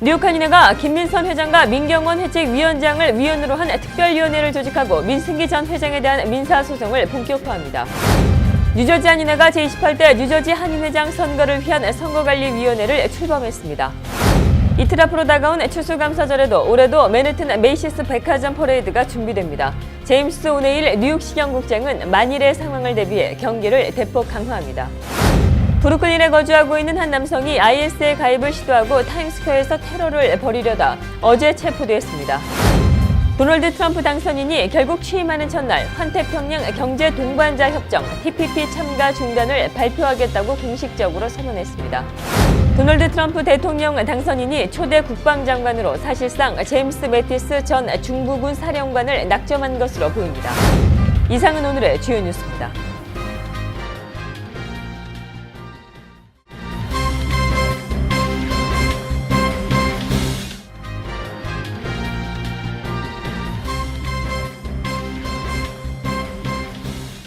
뉴욕 한인회가 김민선 회장과 민경원 회칙위원장을 위원으로 한 특별위원회를 조직하고 민승기 전 회장에 대한 민사소송을 본격화합니다. 뉴저지 한인회가 제28대 뉴저지 한인회장 선거를 위한 선거관리위원회를 출범했습니다. 이틀 앞으로 다가온 추수감사절에도 올해도 맨해튼 메이시스 백화점 퍼레이드가 준비됩니다. 제임스 오네일 뉴욕시경국장은 만일의 상황을 대비해 경기를 대폭 강화합니다. 브루클린에 거주하고 있는 한 남성이 IS에 가입을 시도하고 타임스퀘어에서 테러를 벌이려다 어제 체포됐습니다. 도널드 트럼프 당선인이 결국 취임하는 첫날 환태평양 경제동반자 협정 TPP 참가 중단을 발표하겠다고 공식적으로 선언했습니다. 도널드 트럼프 대통령 당선인이 초대 국방장관으로 사실상 제임스 매티스 전 중부군 사령관을 낙점한 것으로 보입니다. 이상은 오늘의 주요 뉴스입니다.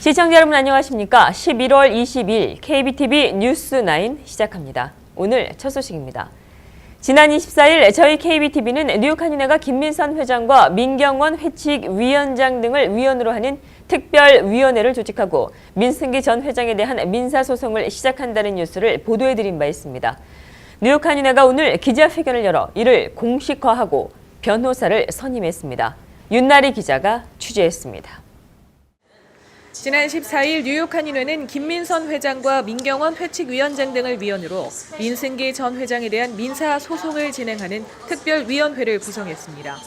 시청자 여러분 안녕하십니까? 11월 22일 KBTV 뉴스9 시작합니다. 오늘 첫 소식입니다. 지난 24일 저희 KBTV는 뉴욕 한인회가 김민선 회장과 민경원 회칙위원장 등을 위원으로 하는 특별위원회를 조직하고 민승기 전 회장에 대한 민사소송을 시작한다는 뉴스를 보도해드린 바 있습니다. 뉴욕 한인회가 오늘 기자회견을 열어 이를 공식화하고 변호사를 선임했습니다. 윤나리 기자가 취재했습니다. 지난 14일 뉴욕 한인회는 김민선 회장과 민경원 회칙위원장 등을 위원으로 민승기 전 회장에 대한 민사 소송을 진행하는 특별위원회를 구성했습니다.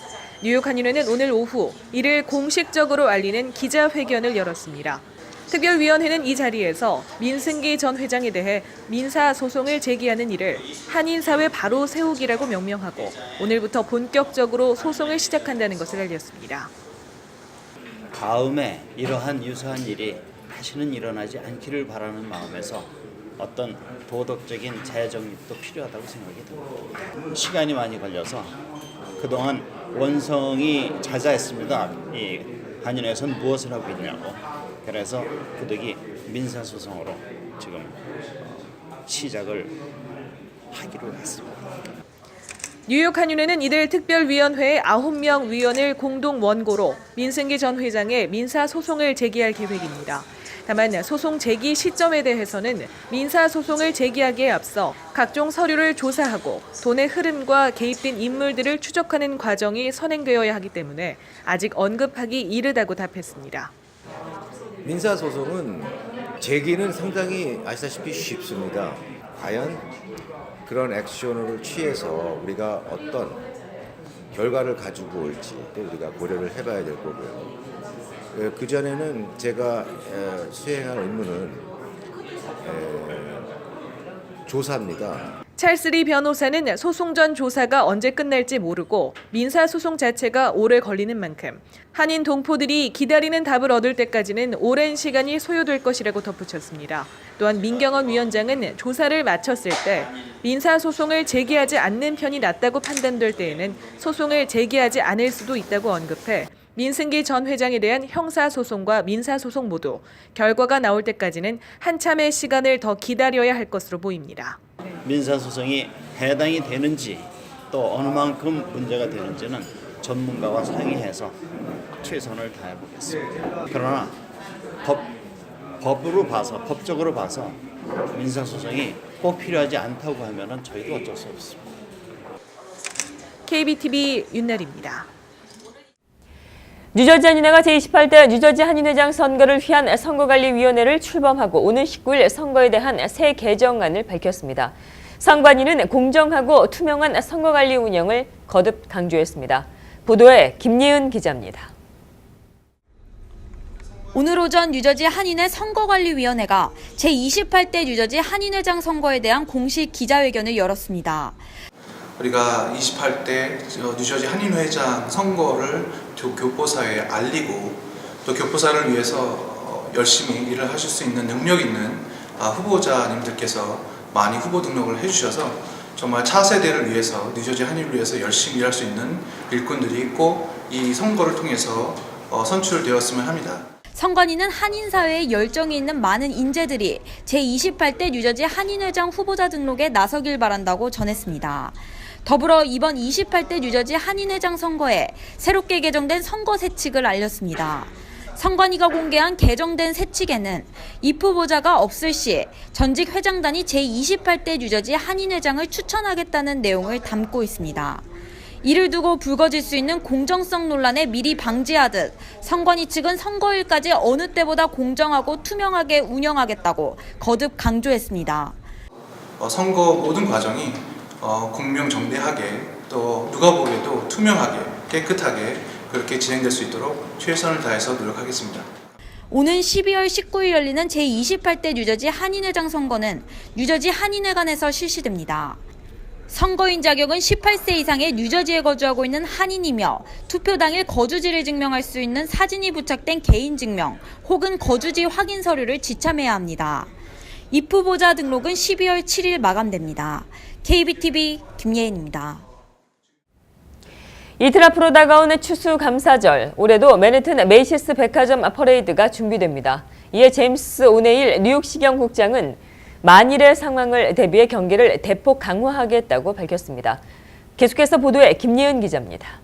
뉴욕 한인회는 오늘 오후 이를 공식적으로 알리는 기자회견을 열었습니다. 특별위원회는 이 자리에서 민승기 전 회장에 대해 민사 소송을 제기하는 일을 한인사회 바로 세우기라고 명명하고 오늘부터 본격적으로 소송을 시작한다는 것을 알렸습니다. 다음에 이러한 유사한 일이 다시는 일어나지 않기를 바라는 마음에서 어떤 도덕적인 재정립도 필요하다고 생각이 듭니다. 시간이 많이 걸려서 그동안 원성이 잦아했습니다. 이 한인회에서는 무엇을 하고 있냐고. 그래서 부득이 민사소송으로 지금 시작을 하기로 했습니다. 뉴욕 한인회는 이들 특별위원회의 9명 위원을 공동 원고로 민승기 전 회장의 민사소송을 제기할 계획입니다. 다만 소송 제기 시점에 대해서는 민사소송을 제기하기에 앞서 각종 서류를 조사하고 돈의 흐름과 개입된 인물들을 추적하는 과정이 선행되어야 하기 때문에 아직 언급하기 이르다고 답했습니다. 민사소송은 제기는 상당히 아시다시피 쉽습니다. 과연 그런 액션을 취해서 우리가 어떤 결과를 가지고 올지 우리가 고려를 해봐야 될 거고요. 그전에는 제가 수행할 의무는 조사입니다. 찰스 리 변호사는 소송 전 조사가 언제 끝날지 모르고 민사소송 자체가 오래 걸리는 만큼 한인 동포들이 기다리는 답을 얻을 때까지는 오랜 시간이 소요될 것이라고 덧붙였습니다. 또한 민경원 위원장은 조사를 마쳤을 때 민사소송을 제기하지 않는 편이 낫다고 판단될 때에는 소송을 제기하지 않을 수도 있다고 언급해 민승기 전 회장에 대한 형사소송과 민사소송 모두 결과가 나올 때까지는 한참의 시간을 더 기다려야 할 것으로 보입니다. 민사소송이 해당이 되는지 또 어느 만큼 문제가 되는지는 전문가와 상의해서 최선을 다해보겠습니다. 그러나 법적으로 봐서 민사소송이 꼭 필요하지 않다고 하면 저희도 어쩔 수 없습니다. KBTV 윤나리입니다. 뉴저지 한인회가 제28대 뉴저지 한인회장 선거를 위한 선거관리위원회를 출범하고 오는 19일 선거에 대한 새 개정안을 밝혔습니다. 선관위는 공정하고 투명한 선거관리 운영을 거듭 강조했습니다. 보도에 김예은 기자입니다. 오늘 오전 뉴저지 한인회 선거관리위원회가 제28대 뉴저지 한인회장 선거에 대한 공식 기자회견을 열었습니다. 우리가 28대 뉴저지 한인회장 선거를 교포사회에 알리고 또 교포사를 위해서 열심히 일을 하실 수 있는 능력 있는 후보자님들께서 많이 후보 등록을 해주셔서 정말 차세대를 위해서 뉴저지 한인을 위해서 열심히 일할 수 있는 일꾼들이 꼭 이 선거를 통해서 선출되었으면 합니다. 선관위는 한인사회에 열정이 있는 많은 인재들이 제28대 뉴저지 한인회장 후보자 등록에 나서길 바란다고 전했습니다. 더불어 이번 28대 뉴저지 한인회장 선거에 새롭게 개정된 선거 세칙을 알렸습니다. 선관위가 공개한 개정된 세칙에는 입 후보자가 없을 시 전직 회장단이 제28대 뉴저지 한인회장을 추천하겠다는 내용을 담고 있습니다. 이를 두고 불거질 수 있는 공정성 논란에 미리 방지하듯 선관위 측은 선거일까지 어느 때보다 공정하고 투명하게 운영하겠다고 거듭 강조했습니다. 선거 모든 과정이 공명정대하게 또 누가 보기에도 투명하게 깨끗하게 그렇게 진행될 수 있도록 최선을 다해서 노력하겠습니다. 오는 12월 19일 열리는 제28대 뉴저지 한인회장 선거는 뉴저지 한인회관에서 실시됩니다. 선거인 자격은 18세 이상의 뉴저지에 거주하고 있는 한인이며 투표 당일 거주지를 증명할 수 있는 사진이 부착된 개인증명 혹은 거주지 확인 서류를 지참해야 합니다. 입 후보자 등록은 12월 7일 마감됩니다. KBTV 김예인입니다. 이틀 앞으로 다가오는 추수감사절, 올해도 맨해튼 메이시스 백화점 퍼레이드가 준비됩니다. 이에 제임스 오네일 뉴욕시경 국장은 만일의 상황을 대비해 경계를 대폭 강화하겠다고 밝혔습니다. 계속해서 보도에 김예은 기자입니다.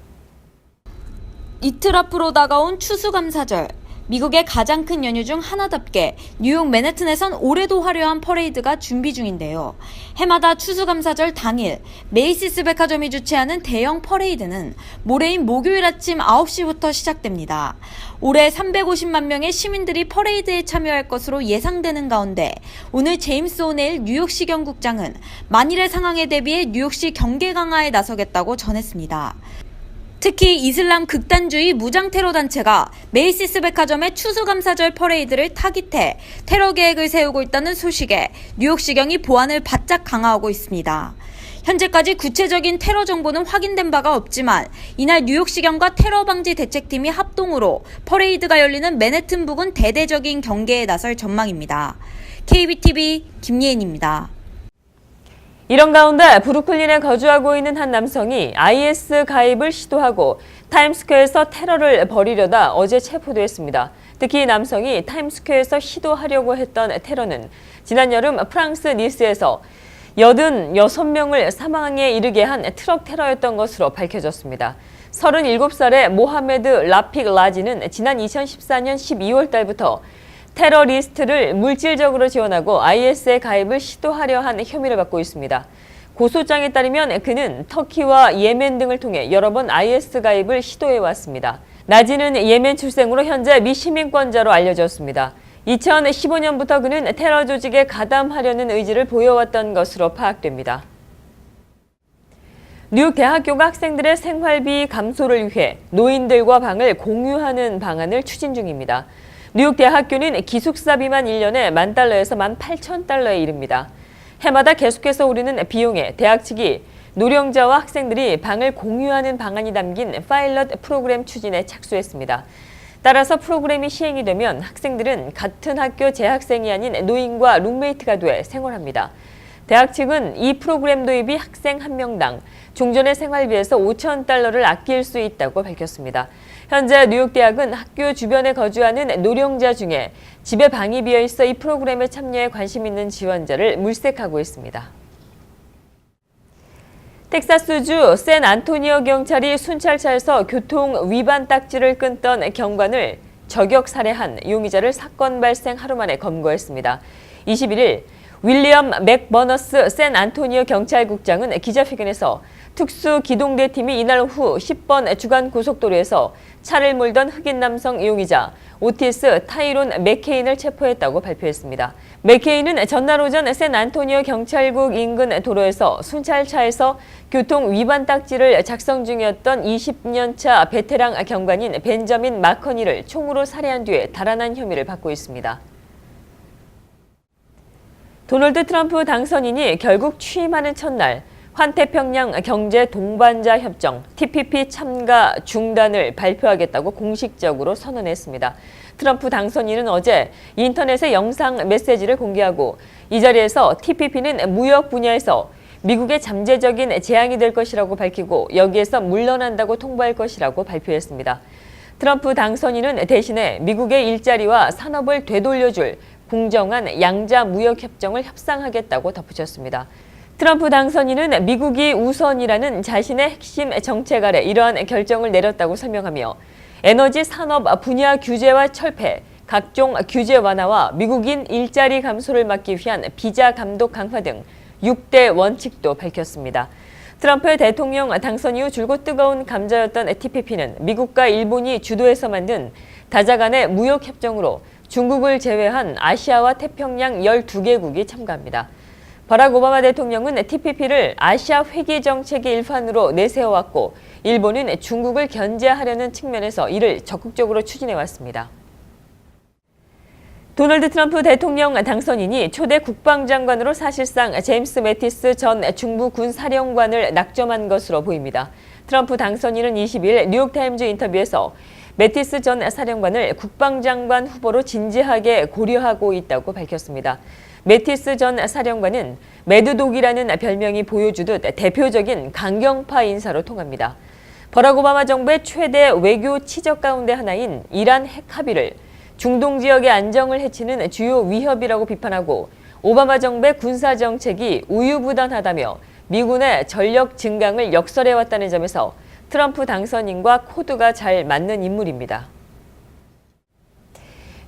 이틀 앞으로 다가온 추수감사절. 미국의 가장 큰 연휴 중 하나답게 뉴욕 맨해튼에선 올해도 화려한 퍼레이드가 준비 중인데요. 해마다 추수감사절 당일 메이시스 백화점이 주최하는 대형 퍼레이드는 모레인 목요일 아침 9시부터 시작됩니다. 올해 350만 명의 시민들이 퍼레이드에 참여할 것으로 예상되는 가운데 오늘 제임스 오네일 뉴욕시경 국장은 만일의 상황에 대비해 뉴욕시 경계 강화에 나서겠다고 전했습니다. 특히 이슬람 극단주의 무장테러 단체가 메이시스 백화점의 추수감사절 퍼레이드를 타깃해 테러 계획을 세우고 있다는 소식에 뉴욕시경이 보안을 바짝 강화하고 있습니다. 현재까지 구체적인 테러 정보는 확인된 바가 없지만 이날 뉴욕시경과 테러 방지 대책팀이 합동으로 퍼레이드가 열리는 맨해튼 부근 대대적인 경계에 나설 전망입니다. KBTV 김예인입니다. 이런 가운데 브루클린에 거주하고 있는 한 남성이 IS 가입을 시도하고 타임스퀘어에서 테러를 벌이려다 어제 체포됐습니다. 특히 이 남성이 타임스퀘어에서 시도하려고 했던 테러는 지난 여름 프랑스 니스에서 86명을 사망에 이르게 한 트럭 테러였던 것으로 밝혀졌습니다. 37살의 모하메드 라픽 라지는 지난 2014년 12월 달부터 테러리스트를 물질적으로 지원하고 IS에 가입을 시도하려 한 혐의를 받고 있습니다. 고소장에 따르면 그는 터키와 예멘 등을 통해 여러 번 IS 가입을 시도해왔습니다. 나지는 예멘 출생으로 현재 미시민권자로 알려졌습니다. 2015년부터 그는 테러 조직에 가담하려는 의지를 보여왔던 것으로 파악됩니다. 뉴욕 대학교가 학생들의 생활비 감소를 위해 노인들과 방을 공유하는 방안을 추진 중입니다. 뉴욕 대학교는 기숙사비만 1년에 $10,000에서 $18,000에 이릅니다. 해마다 계속해서 오르는 비용에 대학 측이 노령자와 학생들이 방을 공유하는 방안이 담긴 파일럿 프로그램 추진에 착수했습니다. 따라서 프로그램이 시행이 되면 학생들은 같은 학교 재학생이 아닌 노인과 룸메이트가 돼 생활합니다. 대학 측은 이 프로그램 도입이 학생 1명당 종전의 생활비에서 $5,000를 아낄 수 있다고 밝혔습니다. 현재 뉴욕 대학은 학교 주변에 거주하는 노령자 중에 집에 방이 비어 있어 이 프로그램에 참여해 관심 있는 지원자를 물색하고 있습니다. 텍사스주 샌안토니오 경찰이 순찰차에서 교통 위반 딱지를 끊던 경관을 저격 살해한 용의자를 사건 발생 하루 만에 검거했습니다. 21일 윌리엄 맥버너스 샌안토니오 경찰국장은 기자회견에서 특수기동대팀이 이날 오후 10번 주간고속도로에서 차를 몰던 흑인 남성 용의자 오티스 타이론 맥케인을 체포했다고 발표했습니다. 맥케인은 전날 오전 샌안토니오 경찰국 인근 도로에서 순찰차에서 교통 위반 딱지를 작성 중이었던 20년차 베테랑 경관인 벤저민 마커니를 총으로 살해한 뒤에 달아난 혐의를 받고 있습니다. 도널드 트럼프 당선인이 결국 취임하는 첫날 환태평양 경제 동반자 협정 TPP 참가 중단을 발표하겠다고 공식적으로 선언했습니다. 트럼프 당선인은 어제 인터넷에 영상 메시지를 공개하고 이 자리에서 TPP는 무역 분야에서 미국의 잠재적인 재앙이 될 것이라고 밝히고 여기에서 물러난다고 통보할 것이라고 발표했습니다. 트럼프 당선인은 대신에 미국의 일자리와 산업을 되돌려줄 공정한 양자 무역 협정을 협상하겠다고 덧붙였습니다. 트럼프 당선인은 미국이 우선이라는 자신의 핵심 정책 아래 이러한 결정을 내렸다고 설명하며 에너지 산업 분야 규제와 철폐, 각종 규제 완화와 미국인 일자리 감소를 막기 위한 비자 감독 강화 등 6대 원칙도 밝혔습니다. 트럼프 대통령 당선 이후 줄곧 뜨거운 감자였던 TPP는 미국과 일본이 주도해서 만든 다자 간의 무역 협정으로 중국을 제외한 아시아와 태평양 12개국이 참가합니다. 바락 오바마 대통령은 TPP를 아시아 회귀 정책의 일환으로 내세워왔고 일본은 중국을 견제하려는 측면에서 이를 적극적으로 추진해왔습니다. 도널드 트럼프 대통령 당선인이 초대 국방장관으로 사실상 제임스 매티스 전 중부 군사령관을 낙점한 것으로 보입니다. 트럼프 당선인은 20일 뉴욕타임즈 인터뷰에서 매티스 전 사령관을 국방장관 후보로 진지하게 고려하고 있다고 밝혔습니다. 매티스 전 사령관은 매드독이라는 별명이 보여주듯 대표적인 강경파 인사로 통합니다. 버락 오바마 정부의 최대 외교 치적 가운데 하나인 이란 핵 합의를 중동 지역의 안정을 해치는 주요 위협이라고 비판하고 오바마 정부의 군사 정책이 우유부단하다며 미군의 전력 증강을 역설해왔다는 점에서 트럼프 당선인과 코드가 잘 맞는 인물입니다.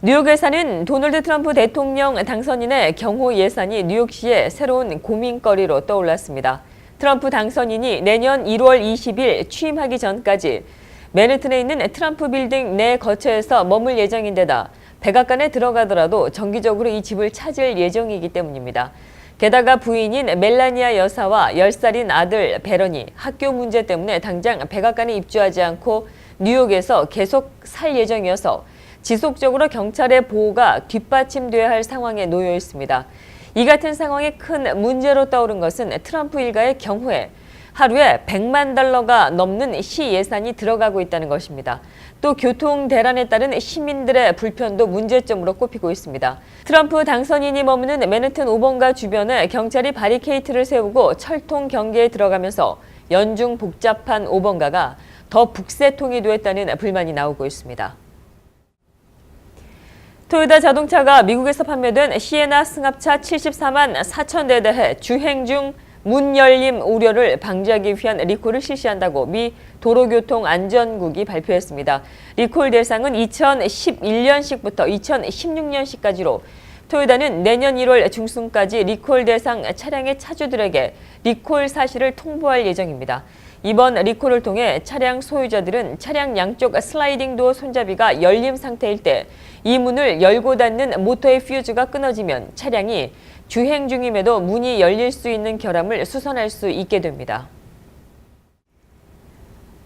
뉴욕에 사는 도널드 트럼프 대통령 당선인의 경호 예산이 뉴욕시의 새로운 고민거리로 떠올랐습니다. 트럼프 당선인이 내년 1월 20일 취임하기 전까지 맨해튼에 있는 트럼프 빌딩 내 거처에서 머물 예정인데다 백악관에 들어가더라도 정기적으로 이 집을 찾을 예정이기 때문입니다. 게다가 부인인 멜라니아 여사와 10살인 아들 베런이 학교 문제 때문에 당장 백악관에 입주하지 않고 뉴욕에서 계속 살 예정이어서 지속적으로 경찰의 보호가 뒷받침돼야 할 상황에 놓여 있습니다. 이 같은 상황에 큰 문제로 떠오른 것은 트럼프 일가의 경호에 하루에 100만 달러가 넘는 시 예산이 들어가고 있다는 것입니다. 또 교통 대란에 따른 시민들의 불편도 문제점으로 꼽히고 있습니다. 트럼프 당선인이 머무는 맨해튼 5번가 주변에 경찰이 바리케이트를 세우고 철통 경계에 들어가면서 연중 복잡한 5번가가 더 북새통이 됐다는 불만이 나오고 있습니다. 토요타 자동차가 미국에서 판매된 시에나 승합차 74만 4천 대에 대해 주행 중 문 열림 우려를 방지하기 위한 리콜을 실시한다고 미 도로교통안전국이 발표했습니다. 리콜 대상은 2011년식부터 2016년식까지로 토요타는 내년 1월 중순까지 리콜 대상 차량의 차주들에게 리콜 사실을 통보할 예정입니다. 이번 리콜을 통해 차량 소유자들은 차량 양쪽 슬라이딩 도어 손잡이가 열림 상태일 때 이 문을 열고 닫는 모터의 퓨즈가 끊어지면 차량이 주행 중임에도 문이 열릴 수 있는 결함을 수선할 수 있게 됩니다.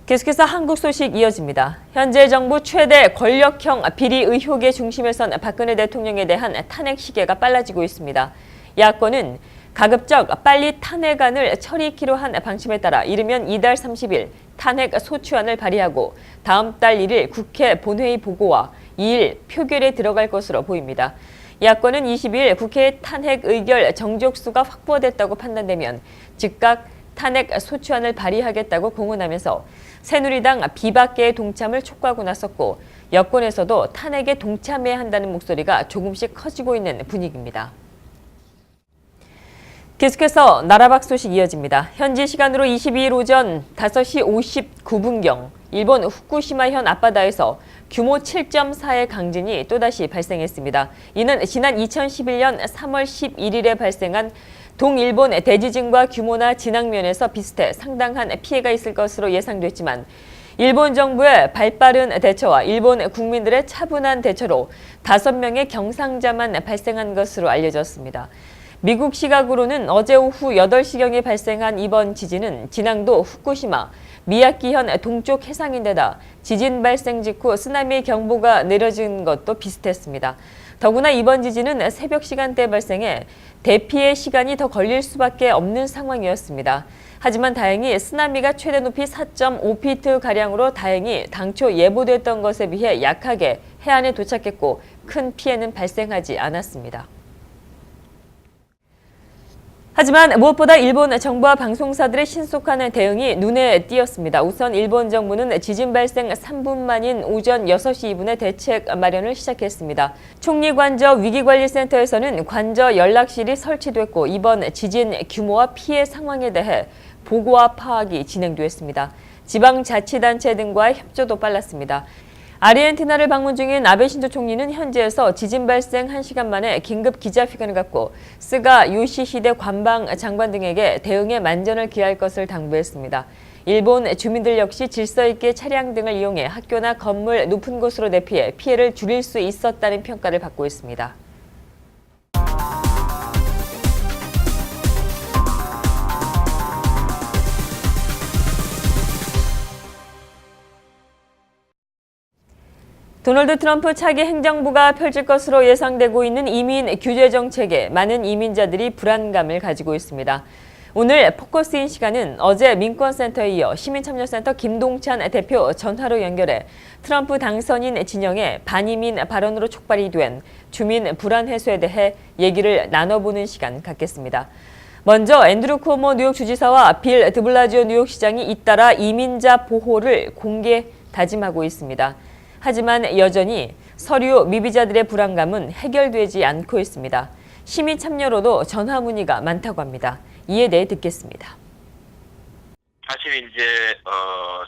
계속해서 한국 소식 이어집니다. 현재 정부 최대 권력형 비리 의혹의 중심에 선 박근혜 대통령에 대한 탄핵 시계가 빨라지고 있습니다. 야권은 가급적 빨리 탄핵안을 처리키로 한 방침에 따라 이르면 이달 30일 탄핵 소추안을 발의하고 다음 달 1일 국회 본회의 보고와 2일 표결에 들어갈 것으로 보입니다. 야권은 22일 국회 탄핵 의결 정족수가 확보됐다고 판단되면 즉각 탄핵 소추안을 발의하겠다고 공언하면서 새누리당 비박계의 동참을 촉구하고 나섰고 여권에서도 탄핵에 동참해야 한다는 목소리가 조금씩 커지고 있는 분위기입니다. 계속해서 나라밖 소식 이어집니다. 현지 시간으로 22일 오전 5시 59분경 일본 후쿠시마현 앞바다에서 규모 7.4의 강진이 또다시 발생했습니다. 이는 지난 2011년 3월 11일에 발생한 동일본 대지진과 규모나 진앙면에서 비슷해 상당한 피해가 있을 것으로 예상됐지만 일본 정부의 발빠른 대처와 일본 국민들의 차분한 대처로 5명의 경상자만 발생한 것으로 알려졌습니다. 미국 시각으로는 어제 오후 8시경에 발생한 이번 지진은 진앙도 후쿠시마, 미야기현 동쪽 해상인데다 지진 발생 직후 쓰나미 경보가 내려진 것도 비슷했습니다. 더구나 이번 지진은 새벽 시간대에 발생해 대피의 시간이 더 걸릴 수밖에 없는 상황이었습니다. 하지만 다행히 쓰나미가 최대 높이 4.5피트가량으로 다행히 당초 예보됐던 것에 비해 약하게 해안에 도착했고 큰 피해는 발생하지 않았습니다. 하지만 무엇보다 일본 정부와 방송사들의 신속한 대응이 눈에 띄었습니다. 우선 일본 정부는 지진 발생 3분 만인 오전 6시 2분에 대책 마련을 시작했습니다. 총리관저 위기관리센터에서는 관저 연락실이 설치됐고 이번 지진 규모와 피해 상황에 대해 보고와 파악이 진행됐습니다. 지방자치단체 등과의 협조도 빨랐습니다. 아르헨티나를 방문 중인 아베 신조 총리는 현지에서 지진 발생 1시간 만에 긴급 기자회견을 갖고 스가 요시히데 관방 장관 등에게 대응에 만전을 기할 것을 당부했습니다. 일본 주민들 역시 질서 있게 차량 등을 이용해 학교나 건물 높은 곳으로 대피해 피해를 줄일 수 있었다는 평가를 받고 있습니다. 도널드 트럼프 차기 행정부가 펼칠 것으로 예상되고 있는 이민 규제 정책에 많은 이민자들이 불안감을 가지고 있습니다. 오늘 포커스인 시간은 어제 민권센터에 이어 시민참여센터 김동찬 대표 전화로 연결해 트럼프 당선인 진영의 반이민 발언으로 촉발이 된 주민 불안 해소에 대해 얘기를 나눠보는 시간 갖겠습니다. 먼저 앤드루 쿠오모 뉴욕 주지사와 빌 드블라지오 뉴욕시장이 잇따라 이민자 보호를 공개 다짐하고 있습니다. 하지만 여전히 서류 미비자들의 불안감은 해결되지 않고 있습니다. 시민 참여로도 전화 문의가 많다고 합니다. 이에 대해 듣겠습니다. 사실 이제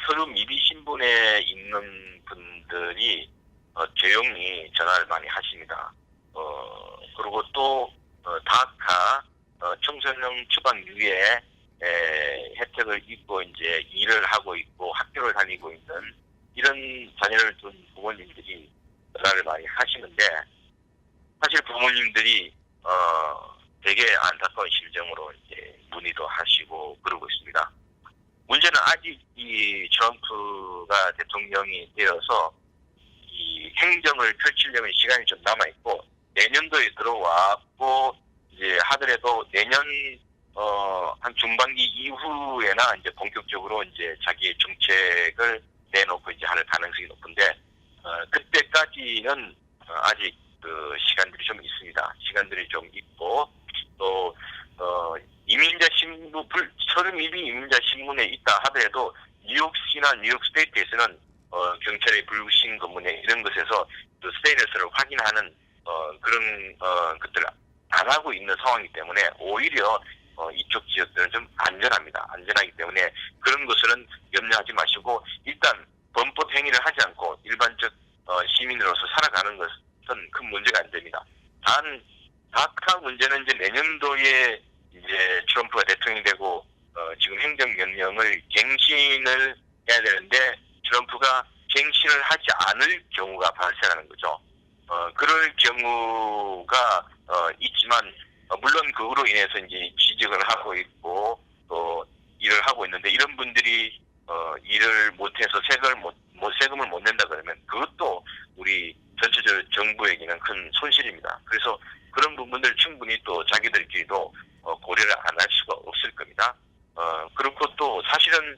서류 미비 신분에 있는 분들이 조용히 전화를 많이 하십니다. 그리고 또 다카 청소년 추방 유예 혜택을 입고 이제 일을 하고 있고 학교를 다니고 있는 이런 자녀를 둔 부모님들이 전화를 많이 하시는데 사실 부모님들이 되게 안타까운 심정으로 이제 문의도 하시고 그러고 있습니다. 문제는 아직 이 트럼프가 대통령이 되어서 이 행정을 펼치려면 시간이 좀 남아 있고 내년도에 들어왔고 이제 하더라도 내년 한 중반기 이후에나 이제 본격적으로 이제 자기의 정책을 내놓고 이제 할 가능성이 높은데 그때까지는 아직 그 시간들이 좀 있습니다. 시간들이 좀 있고 또 이민자 신분 서류 미비 이민자 신분에 있다 하더라도 뉴욕시나 뉴욕 스테이트에서는 경찰의 불신 검문에 이런 것에서 그 스테이터스를 확인하는 그런 것들을 안 하고 있는 상황이기 때문에 오히려 이쪽 지역들은 좀 안전합니다. 안전하기 때문에 그런 것은 염려하지 마시고 일단 범법 행위를 하지 않고 일반적 시민으로서 살아가는 것은 큰 문제가 안 됩니다. 단 다카 문제는 이제 내년도에 이제 트럼프가 대통령이 되고 지금 행정명령을 갱신을 해야 되는데 트럼프가 갱신을 하지 않을 경우가 발생하는 거죠. 그럴 경우가 있지만 물론 그로 인해서 이제 취직을 하고 있고 또 일을 하고 있는데 이런 분들이 일을 못해서 세금을 못 낸다 그러면 그것도 우리 전체적으로 정부에게는 큰 손실입니다. 그래서 그런 부분들 충분히 또 자기들끼리도 고려를 안 할 수가 없을 겁니다. 그렇고 또 사실은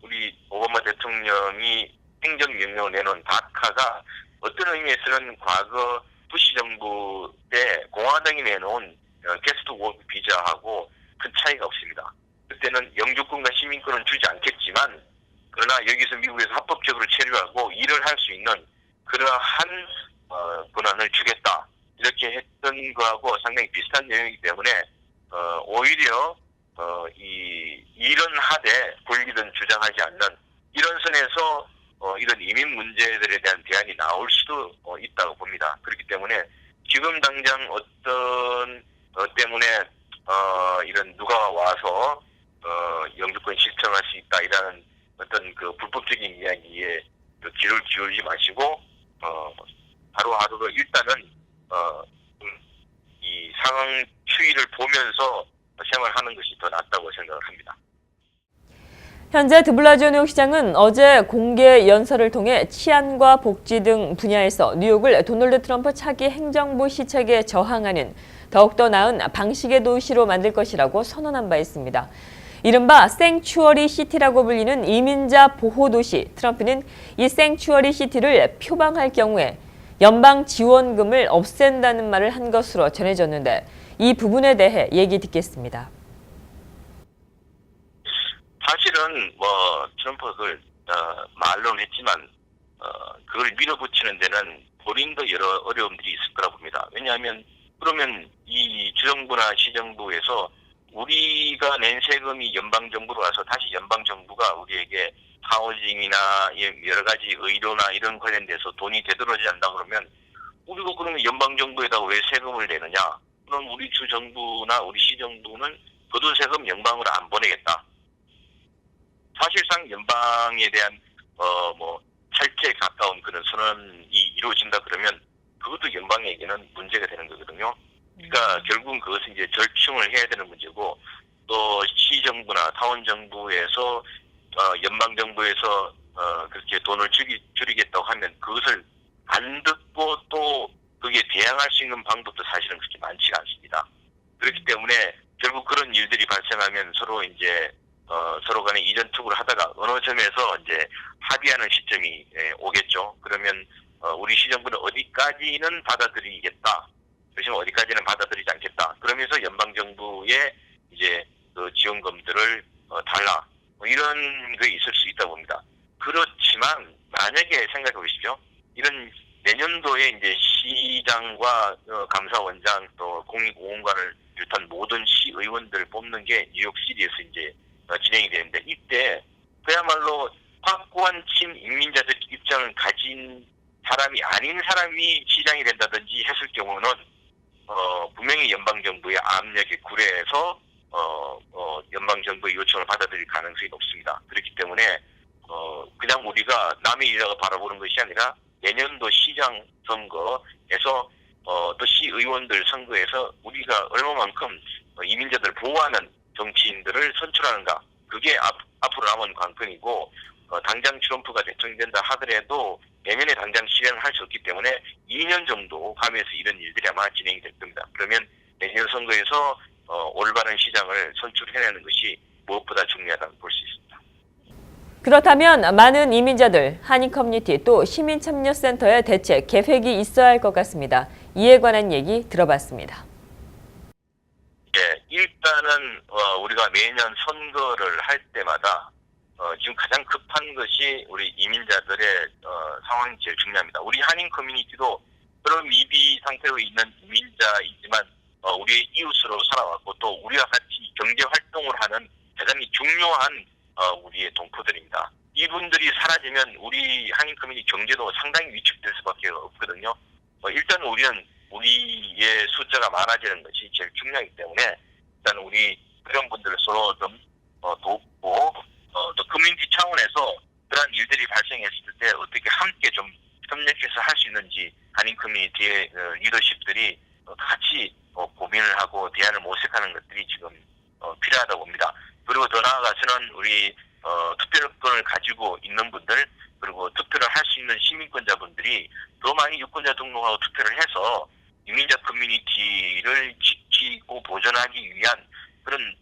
우리 오바마 대통령이 행정명령을 내놓은 다카가 어떤 의미에서는 과거 부시 정부 때 공화당이 내놓은 게스트 워크 비자하고 큰 차이가 없습니다. 그때는 영주권과 시민권은 주지 않겠지만 그러나 여기서 미국에서 합법적으로 체류하고 일을 할 수 있는 그러한 권한을 주겠다. 이렇게 했던 거하고 상당히 비슷한 내용이기 때문에 오히려 이 일은 하되 권리는 주장하지 않는 이런 선에서 이런 이민 문제들에 대한 대안이 나올 수도 있다고 봅니다. 그렇기 때문에 지금 당장 어떤 때문에 이런 누가 와서 영주권 신청할 수 있다 이라는 어떤 그 불법적인 이야기에 귀를 기울이지 마시고 하루하루로 일단은 이 상황 추이를 보면서 생활하는 것이 더 낫다고 생각을 합니다. 현재 드블라지오 뉴욕시장은 어제 공개 연설을 통해 치안과 복지 등 분야에서 뉴욕을 도널드 트럼프 차기 행정부 시책에 저항하는 더욱더 나은 방식의 도시로 만들 것이라고 선언한 바 있습니다. 이른바 생츄어리 시티라고 불리는 이민자 보호 도시. 트럼프는 이 생츄어리 시티를 표방할 경우에 연방 지원금을 없앤다는 말을 한 것으로 전해졌는데 이 부분에 대해 얘기 듣겠습니다. 사실은 트럼프가 그걸 말로는 했지만 그걸 밀어붙이는 데는 본인도 여러 어려움들이 있을 거라고 봅니다. 왜냐하면 그러면 이 주정부나 시정부에서 우리가 낸 세금이 연방정부로 와서 다시 연방정부가 우리에게 하우징이나 여러 가지 의료나 이런 관련돼서 돈이 되돌아오지 않는다 그러면 우리가 그러면 연방정부에다 왜 세금을 내느냐? 그럼 우리 주정부나 우리 시정부는 거두세금 연방으로 안 보내겠다. 사실상 연방에 대한 탈퇴에 가까운 그런 선언이 이루어진다 그러면 그것도 연방에게는 문제가 되는 거거든요. 그러니까 결국은 그것은 이제 절충을 해야 되는 문제고 또 시정부나 타원정부에서 연방정부에서 그렇게 돈을 줄이겠다고 하면 그것을 안 듣고 또 그게 대항할 수 있는 방법도 사실은 그렇게 많지가 않습니다. 그렇기 때문에 결국 그런 일들이 발생하면 서로 이제 서로 간에 이전 투구를 하다가 어느 점에서 이제 합의하는 시점이 오겠죠. 그러면 우리 시정부는 어디까지는 받아들이겠다. 그렇지만 어디까지는 받아들이지 않겠다. 그러면서 연방정부의 이제 그 지원금들을 달라. 이런 게 있을 수 있다고 봅니다. 그렇지만 만약에 생각해 보십시오. 이런 내년도에 이제 시장과 감사원장 또 공익오원관을 비롯한 모든 시의원들을 뽑는 게 뉴욕시티에서 이제 진행이 되는데 이때 그야말로 확고한 친인민자적 입장을 가진 사람이 아닌 사람이 시장이 된다든지 했을 경우는 분명히 연방정부의 압력에 굴해서 연방정부의 요청을 받아들일 가능성이 높습니다. 그렇기 때문에 그냥 우리가 남의 일이라고 바라보는 것이 아니라 내년도 시장 선거에서 또 시의원들 선거에서 우리가 얼마만큼 이민자들을 보호하는 정치인들을 선출하는가. 그게 앞으로 남은 관건이고 당장 트럼프가 대통령이 된다 하더라도 내년에 당장 실행을 할 수 없기 때문에 2년 정도 가면서 이런 일들이 아마 진행이 될 겁니다. 그러면 내년 선거에서 올바른 시장을 선출해내는 것이 무엇보다 중요하다고 볼 수 있습니다. 그렇다면 많은 이민자들, 한인 커뮤니티 또 시민참여센터의 대책, 계획이 있어야 할 것 같습니다. 이에 관한 얘기 들어봤습니다. 예, 일단은 우리가 매년 선거를 할 때마다 지금 가장 급한 것이 우리 이민자들의 상황이 제일 중요합니다. 우리 한인 커뮤니티도 그런 미비 상태로 있는 이민자이지만 우리의 이웃으로 살아왔고 또 우리와 같이 경제 활동을 하는 대단히 중요한 우리의 동포들입니다. 이분들이 사라지면 우리 한인 커뮤니티 경제도 상당히 위축될 수밖에 없거든요. 일단 우리는 우리의 숫자가 많아지는 것이 제일 중요하기 때문에 일단 우리 그런 분들을 서로 좀 돕고 또 커뮤니티 차원에서 그런 일들이 발생했을 때 어떻게 함께 좀 협력해서 할 수 있는지 한인 커뮤니티의 리더십들이 같이 고민을 하고 대안을 모색하는 것들이 지금 필요하다고 봅니다. 그리고 더 나아가서는 우리 투표권을 가지고 있는 분들 그리고 투표를 할 수 있는 시민권자분들이 더 많이 유권자 등록하고 투표를 해서 이민자 커뮤니티를 지키고 보존하기 위한 그런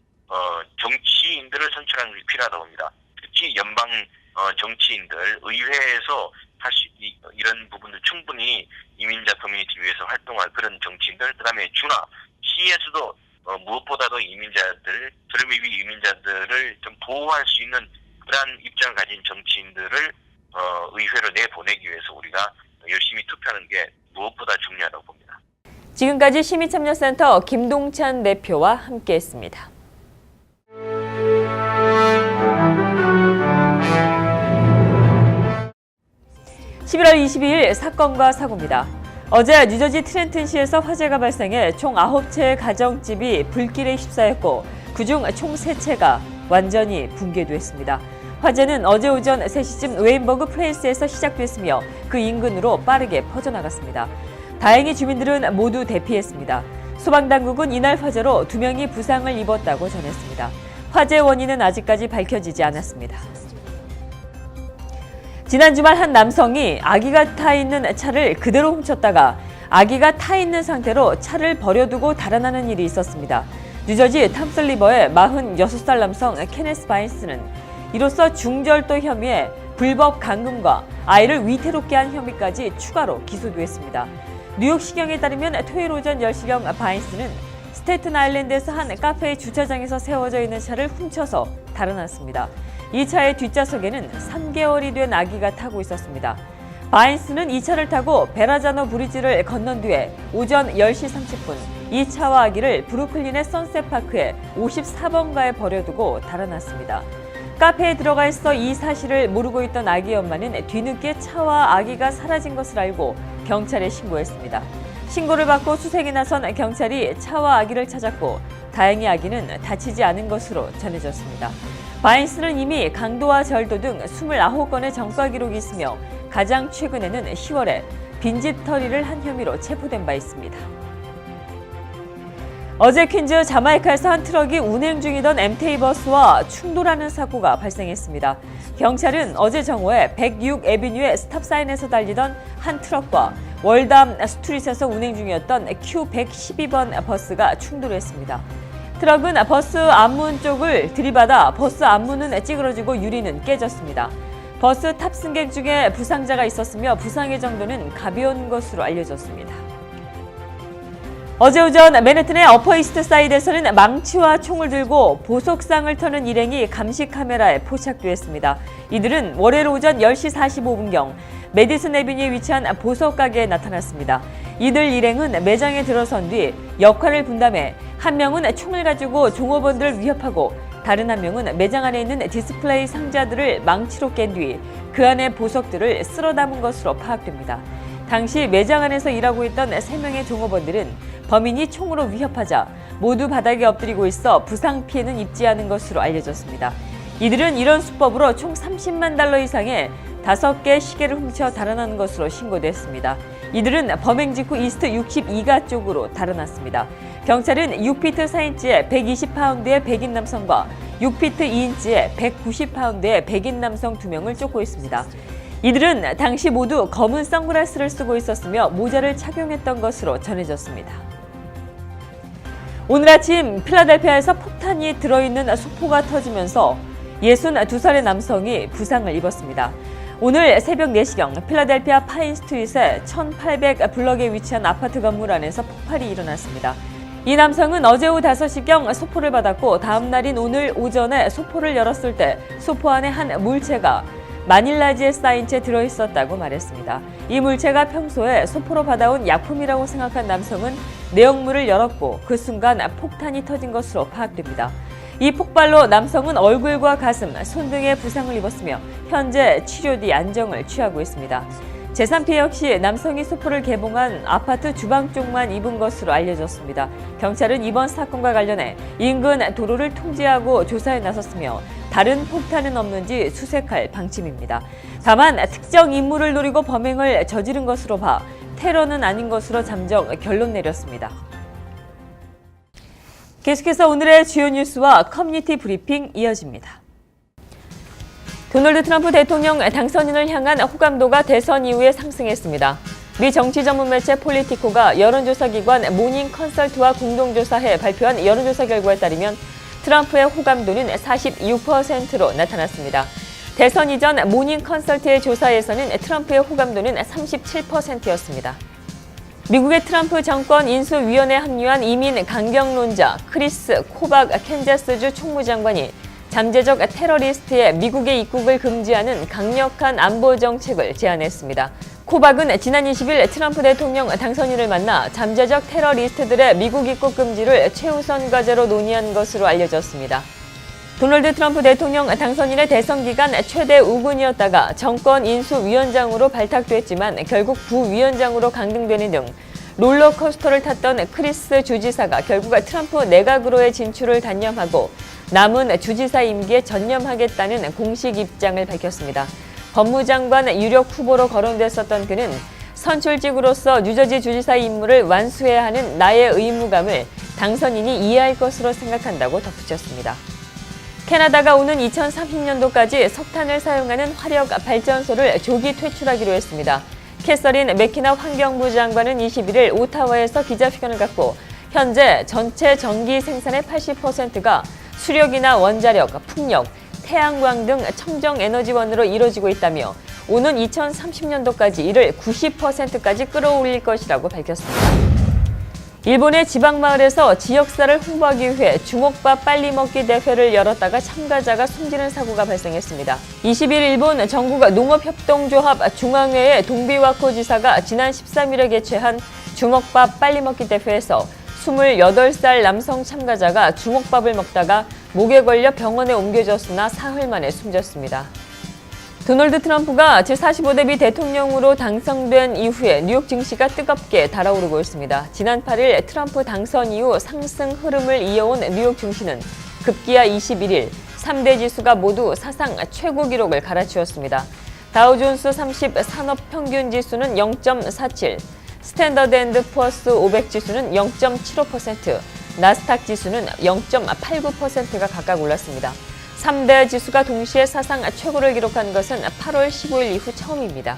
정치인들을 선출하는 것이 필요하다고 봅니다. 특히 연방 정치인들, 의회에서 할 수 이런 부분들 충분히 이민자 커뮤니티 위해서 활동할 그런 정치인들, 그다음에 주나 시에서도 무엇보다도 이민자들, 드루미비 이민자들을 좀 보호할 수 있는 그러한 입장을 가진 정치인들을 의회로 내보내기 위해서 우리가 열심히 투표하는 게 무엇보다 중요하다고 봅니다. 지금까지 시민참여센터 김동찬 대표와 함께했습니다. 11월 22일 사건과 사고입니다. 어제 뉴저지 트렌튼시에서 화재가 발생해 총 9채의 가정집이 불길에 휩싸였고 그중 총 3채가 완전히 붕괴됐습니다. 화재는 어제 오전 3시쯤 웨인버그 플레이스에서 시작됐으며 그 인근으로 빠르게 퍼져나갔습니다. 다행히 주민들은 모두 대피했습니다. 소방당국은 이날 화재로 2명이 부상을 입었다고 전했습니다. 화재 원인은 아직까지 밝혀지지 않았습니다. 지난 주말 한 남성이 아기가 타 있는 차를 그대로 훔쳤다가 아기가 타 있는 상태로 차를 버려두고 달아나는 일이 있었습니다. 뉴저지 탐슬리버의 46살 남성 케네스 바인스는 이로써 중절도 혐의에 불법 감금과 아이를 위태롭게 한 혐의까지 추가로 기소됐습니다. 뉴욕시경에 따르면 토요일 오전 10시경 바인스는 스테이튼 아일랜드에서 한 카페의 주차장에서 세워져 있는 차를 훔쳐서 달아났습니다. 이 차의 뒷좌석에는 3개월이 된 아기가 타고 있었습니다. 바인스는 이 차를 타고 베라자노 브리지를 건넌 뒤에 오전 10시 30분 이 차와 아기를 브루클린의 선셋파크에 54번가에 버려두고 달아났습니다. 카페에 들어가 있어 이 사실을 모르고 있던 아기 엄마는 뒤늦게 차와 아기가 사라진 것을 알고 경찰에 신고했습니다. 신고를 받고 수색에 나선 경찰이 차와 아기를 찾았고 다행히 아기는 다치지 않은 것으로 전해졌습니다. 바인스는 이미 강도와 절도 등 29건의 전과 기록이 있으며 가장 최근에는 10월에 빈집털이를 한 혐의로 체포된 바 있습니다. 어제 퀸즈 자마이카에서 한 트럭이 운행 중이던 MTA 버스와 충돌하는 사고가 발생했습니다. 경찰은 어제 정오에 106 애비뉴의 스탑사인에서 달리던 한 트럭과 월담 스트릿에서 운행 중이었던 Q112번 버스가 충돌했습니다. 트럭은 버스 앞문 쪽을 들이받아 버스 앞문은 찌그러지고 유리는 깨졌습니다. 버스 탑승객 중에 부상자가 있었으며 부상의 정도는 가벼운 것으로 알려졌습니다. 어제 오전 맨해튼의 어퍼이스트 사이드에서는 망치와 총을 들고 보석상을 터는 일행이 감시 카메라에 포착되었습니다. 이들은 월요일 오전 10시 45분경 메디슨 애비뉴에 위치한 보석 가게에 나타났습니다. 이들 일행은 매장에 들어선 뒤 역할을 분담해 한 명은 총을 가지고 종업원들을 위협하고 다른 한 명은 매장 안에 있는 디스플레이 상자들을 망치로 깬 뒤 그 안에 보석들을 쓸어 담은 것으로 파악됩니다. 당시 매장 안에서 일하고 있던 3명의 종업원들은 범인이 총으로 위협하자 모두 바닥에 엎드리고 있어 부상 피해는 입지 않은 것으로 알려졌습니다. 이들은 이런 수법으로 총 30만 달러 이상의 5개 시계를 훔쳐 달아나는 것으로 신고됐습니다. 이들은 범행 직후 이스트 62가 쪽으로 달아났습니다. 경찰은 6피트 4인치의 120파운드의 백인 남성과 6피트 2인치의 190파운드의 백인 남성 2명을 쫓고 있습니다. 이들은 당시 모두 검은 선글라스를 쓰고 있었으며 모자를 착용했던 것으로 전해졌습니다. 오늘 아침 필라델피아에서 폭탄이 들어있는 소포가 터지면서 62살의 남성이 부상을 입었습니다. 오늘 새벽 4시경 필라델피아 파인 스트릿의 1800 블럭에 위치한 아파트 건물 안에서 폭발이 일어났습니다. 이 남성은 어제 오후 5시경 소포를 받았고 다음 날인 오늘 오전에 소포를 열었을 때 소포 안에 한 물체가 마닐라지에 쌓인 채 들어있었다고 말했습니다. 이 물체가 평소에 소포로 받아온 약품이라고 생각한 남성은 내용물을 열었고 그 순간 폭탄이 터진 것으로 파악됩니다. 이 폭발로 남성은 얼굴과 가슴, 손 등에 부상을 입었으며 현재 치료 뒤 안정을 취하고 있습니다. 재산 피해 역시 남성이 소포를 개봉한 아파트 주방 쪽만 입은 것으로 알려졌습니다. 경찰은 이번 사건과 관련해 인근 도로를 통제하고 조사에 나섰으며 다른 폭탄은 없는지 수색할 방침입니다. 다만 특정 인물을 노리고 범행을 저지른 것으로 봐 테러는 아닌 것으로 잠정 결론 내렸습니다. 계속해서 오늘의 주요 뉴스와 커뮤니티 브리핑 이어집니다. 도널드 트럼프 대통령 당선인을 향한 호감도가 대선 이후에 상승했습니다. 미 정치 전문 매체 폴리티코가 여론조사기관 모닝 컨설트와 공동조사해 발표한 여론조사 결과에 따르면 트럼프의 호감도는 46%로 나타났습니다. 대선 이전 모닝 컨설트의 조사에서는 트럼프의 호감도는 37%였습니다. 미국의 트럼프 정권 인수위원회에 합류한 이민 강경론자 크리스 코박 캔자스주 총무장관이 잠재적 테러리스트의 미국의 입국을 금지하는 강력한 안보 정책을 제안했습니다. 코박은 지난 20일 트럼프 대통령 당선인을 만나 잠재적 테러리스트들의 미국 입국 금지를 최우선 과제로 논의한 것으로 알려졌습니다. 도널드 트럼프 대통령 당선인의 대선 기간 최대 우군이었다가 정권 인수위원장으로 발탁됐지만 결국 부위원장으로 강등되는 등 롤러코스터를 탔던 크리스 주지사가 결국 트럼프 내각으로의 진출을 단념하고 남은 주지사 임기에 전념하겠다는 공식 입장을 밝혔습니다. 법무장관 유력 후보로 거론됐었던 그는 선출직으로서 뉴저지 주지사 임무를 완수해야 하는 나의 의무감을 당선인이 이해할 것으로 생각한다고 덧붙였습니다. 캐나다가 오는 2030년도까지 석탄을 사용하는 화력 발전소를 조기 퇴출하기로 했습니다. 캐서린 맥키나 환경부 장관은 21일 오타와에서 기자회견을 갖고 현재 전체 전기 생산의 80%가 수력이나 원자력, 풍력, 태양광 등 청정에너지원으로 이루어지고 있다며 오는 2030년도까지 이를 90%까지 끌어올릴 것이라고 밝혔습니다. 일본의 지방마을에서 지역사를 홍보하기 위해 주먹밥 빨리 먹기 대회를 열었다가 참가자가 숨지는 사고가 발생했습니다. 20일 일본 전국 농업협동조합 중앙회의 동비와코 지사가 지난 13일에 개최한 주먹밥 빨리 먹기 대회에서 28살 남성 참가자가 주먹밥을 먹다가 목에 걸려 병원에 옮겨졌으나 사흘 만에 숨졌습니다. 도널드 트럼프가 제45대 비대통령으로 당선된 이후에 뉴욕 증시가 뜨겁게 달아오르고 있습니다. 지난 8일 트럼프 당선 이후 상승 흐름을 이어온 뉴욕 증시는 급기야 21일 3대 지수가 모두 사상 최고 기록을 갈아치웠습니다. 다우존스 30 산업평균 지수는 0.47, 스탠더드 앤드 푸어스 500 지수는 0.75%, 나스닥 지수는 0.89%가 각각 올랐습니다. 3대 지수가 동시에 사상 최고를 기록한 것은 8월 15일 이후 처음입니다.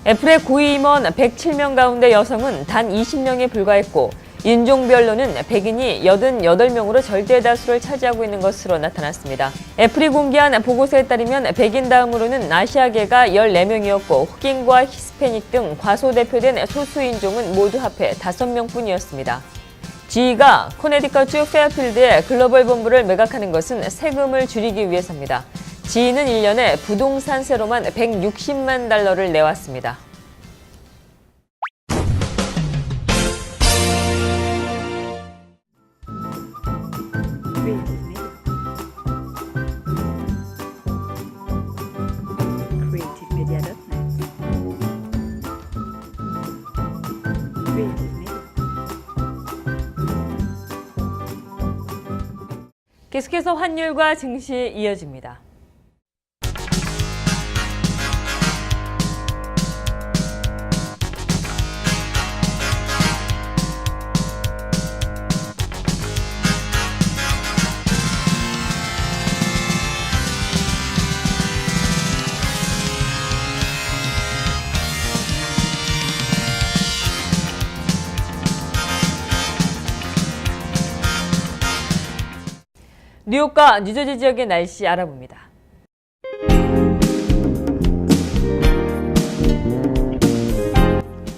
애플의 고위 임원 107명 가운데 여성은 단 20명에 불과했고 인종별로는 백인이 88명으로 절대 다수를 차지하고 있는 것으로 나타났습니다. 애플이 공개한 보고서에 따르면 백인 다음으로는 아시아계가 14명이었고 흑인과 히스패닉 등 과소대표된 소수 인종은 모두 합해 5명뿐이었습니다. GE가 코네티컷주 페어필드에 글로벌 본부를 매각하는 것은 세금을 줄이기 위해서입니다. GE는 1년에 부동산세로만 160만 달러를 내왔습니다. 계속해서 환율과 증시 이어집니다. 뉴욕과 뉴저지 지역의 날씨 알아봅니다.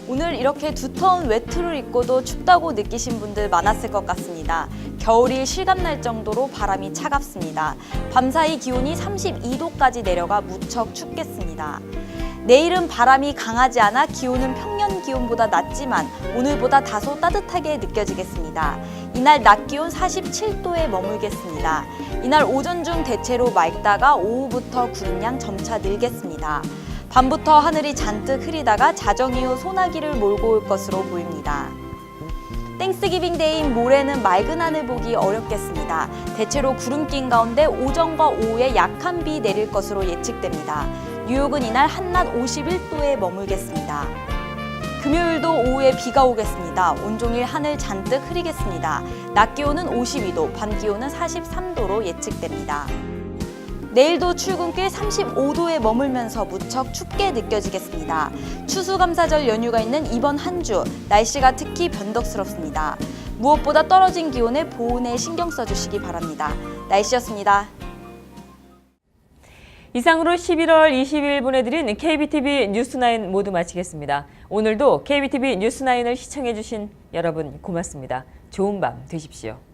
오늘 이렇게 두터운 외투를 입고도 춥다고 느끼신 분들 많았을 것 같습니다. 겨울이 실감날 정도로 바람이 차갑습니다. 밤사이 기온이 32도까지 내려가 무척 춥겠습니다. 내일은 바람이 강하지 않아 기온은 평년 기온보다 낮지만 오늘보다 다소 따뜻하게 느껴지겠습니다. 이날 낮 기온 47도에 머물겠습니다. 이날 오전 중 대체로 맑다가 오후부터 구름 양 점차 늘겠습니다. 밤부터 하늘이 잔뜩 흐리다가 자정 이후 소나기를 몰고 올 것으로 보입니다. 땡스기빙 데이인 모레는 맑은 하늘 보기 어렵겠습니다. 대체로 구름 낀 가운데 오전과 오후에 약한 비 내릴 것으로 예측됩니다. 뉴욕은 이날 한낮 51도에 머물겠습니다. 금요일도 오후에 비가 오겠습니다. 온종일 하늘 잔뜩 흐리겠습니다. 낮 기온은 52도, 밤 기온은 43도로 예측됩니다. 내일도 출근길 35도에 머물면서 무척 춥게 느껴지겠습니다. 추수감사절 연휴가 있는 이번 한 주, 날씨가 특히 변덕스럽습니다. 무엇보다 떨어진 기온에 보온에 신경 써주시기 바랍니다. 날씨였습니다. 이상으로 11월 20일 보내드린 KBTV 뉴스9 모두 마치겠습니다. 오늘도 KBTV 뉴스9을 시청해주신 여러분 고맙습니다. 좋은 밤 되십시오.